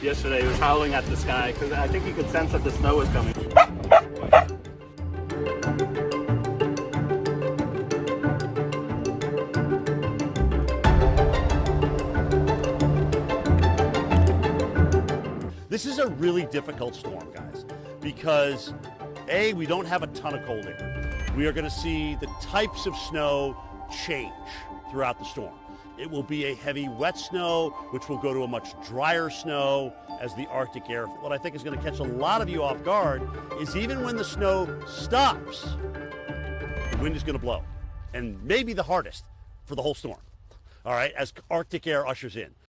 yesterday. He was howling at the sky because I think he could sense that the snow was coming. This is a really difficult storm, guys, because A, we don't have a ton of cold air. We are going to see the types of snow change throughout the storm. It will be a heavy wet snow, which will go to a much drier snow as the Arctic air. What I think is going to catch a lot of you off guard is even when the snow stops, the wind is going to blow, and maybe the hardest for the whole storm, all right, as Arctic air ushers in.